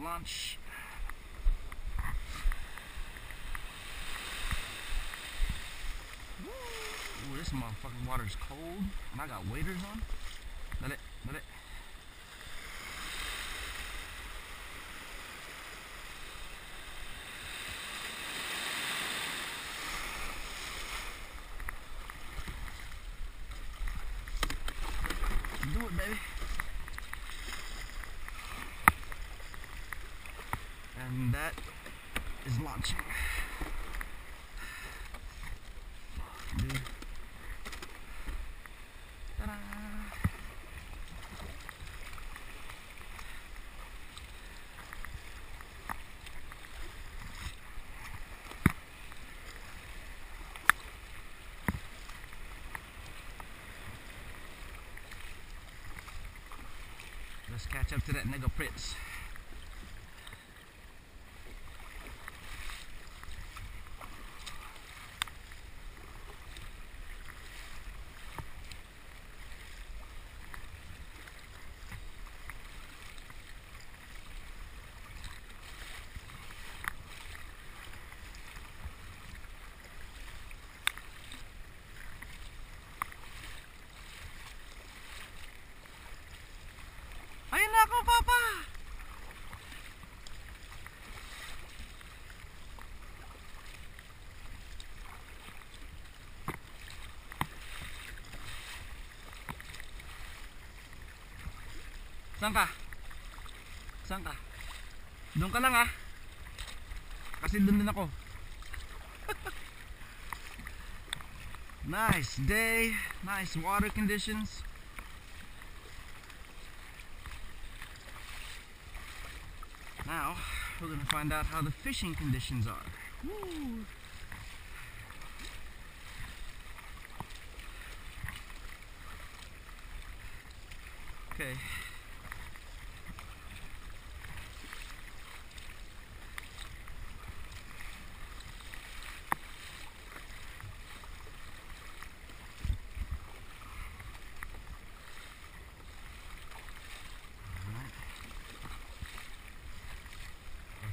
launch. Ooh, this motherfucking water's cold, and I got waders on. Let it. Do it, baby. And that is launching. Dude. Ta-da! Let's catch up to that nigga Pritz. Ayun na ako, Papa! Saan ka? Saan ka? Doon ka lang ah. Kasi doon din ako. Nice day, nice water conditions. Now, we're going to find out how the fishing conditions are. Woo. Okay.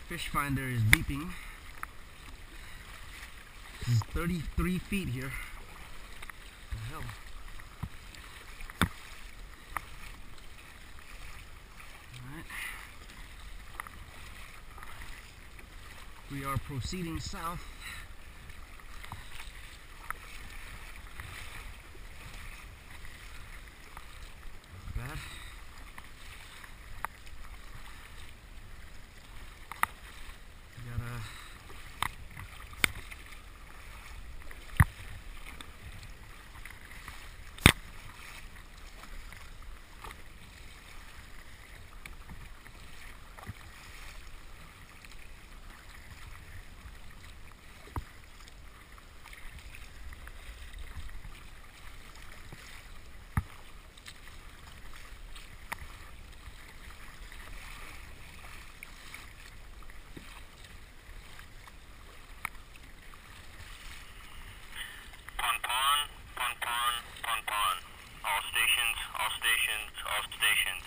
Fish finder is beeping. This is 33 feet here. What the hell? Alright. We are proceeding south. Not bad. All stations.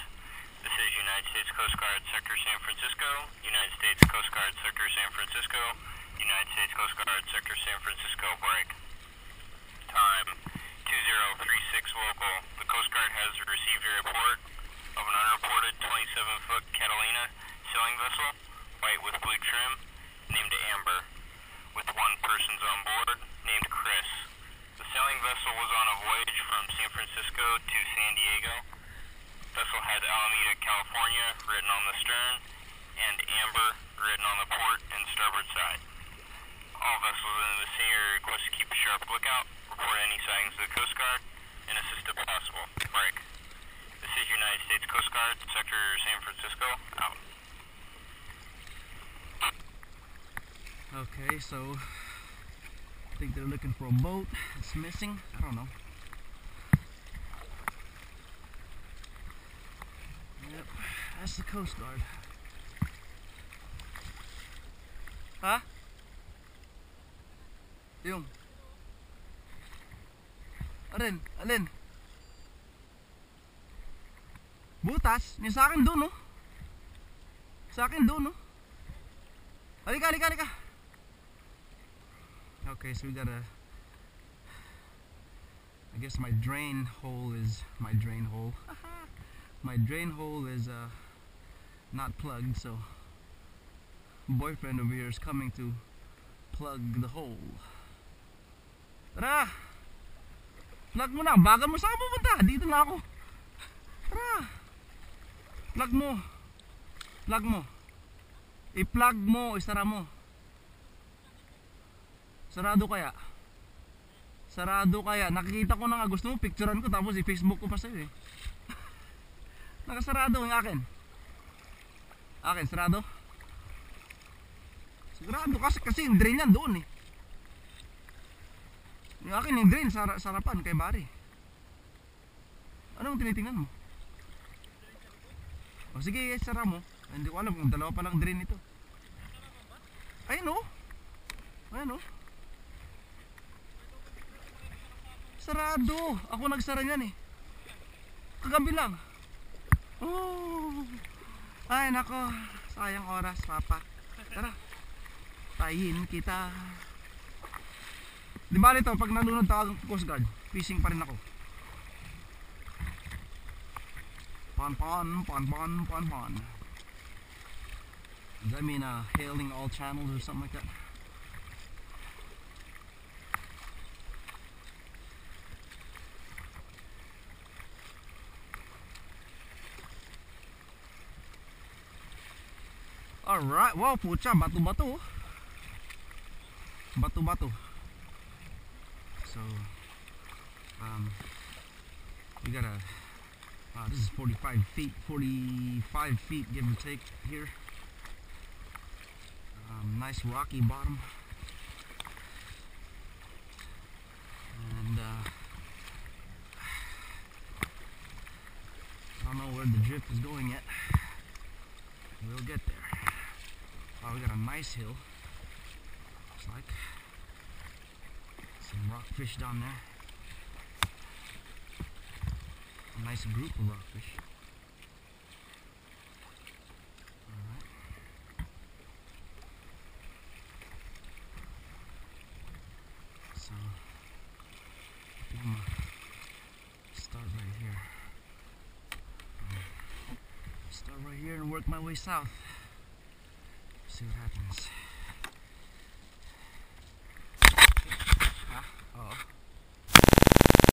This is United States Coast Guard Sector San Francisco, United States Coast Guard Sector San Francisco, United States Coast Guard Sector San Francisco, break. Time 2036 local. The Coast Guard has received a report of an unreported 27-foot Catalina sailing vessel, white with blue trim, named Amber, with one person on board, named Chris. The sailing vessel was on a voyage from San Francisco to San Diego. The vessel had Alameda, California written on the stern, and Amber written on the port and starboard side. All vessels in the vicinity are requested to keep a sharp lookout, report any sightings to the Coast Guard, and assist if possible. Break. This is United States Coast Guard, Sector San Francisco, out. Okay, so I think they're looking for a boat that's missing. I don't know. Yep, that's the Coast Guard. Ha? Yung. Alin? Butas? Yung sa akin doon, no? Sa akin doon, no? Halika, halika, halika. Okay, so we gotta, I guess my drain hole is my drain hole. My drain hole is not plugged, so boyfriend over here is coming to plug the hole. Tara! Plug mo na, bagal mo, saan ka pupunta? Dito na ako. Tara! Plug mo. Plug mo. I-plug mo, isara mo. Sarado kaya? Sarado kaya? Nakikita ko na nga, gusto mo picturean ko tapos i-Facebook ko pa sa'yo eh. Nakasarado yung akin. Akin, sarado? Sigurado kasi yung drain yan doon eh. Yung akin yung drain, sarapan kay Bari. Anong tinitingnan mo? O sige, sara mo. Hindi ko alam kung dalawa pa lang drain ito. Ayun o. Ayun o. Sarado. Ako nagsara niyan eh. Kagabi lang. Oh. Ay nako. Sayang oras, papa. Tara. Tayin kita. Di ba ito, pag nalunod tayo ng Coast Guard, fishing pa rin ako. Pon. Does that mean hailing all channels or something like that? Alright, wow, pucha, batu-batu. Batu-batu. So, we gotta, this is 45 feet give or take here. Nice rocky bottom. And, I don't know where the drift is going yet. We'll get there. Oh, we got a nice hill. Looks like some rockfish down there. A nice group of rockfish. Alright. So I think I'm gonna start right here. Start right here and work my way south. See what happens.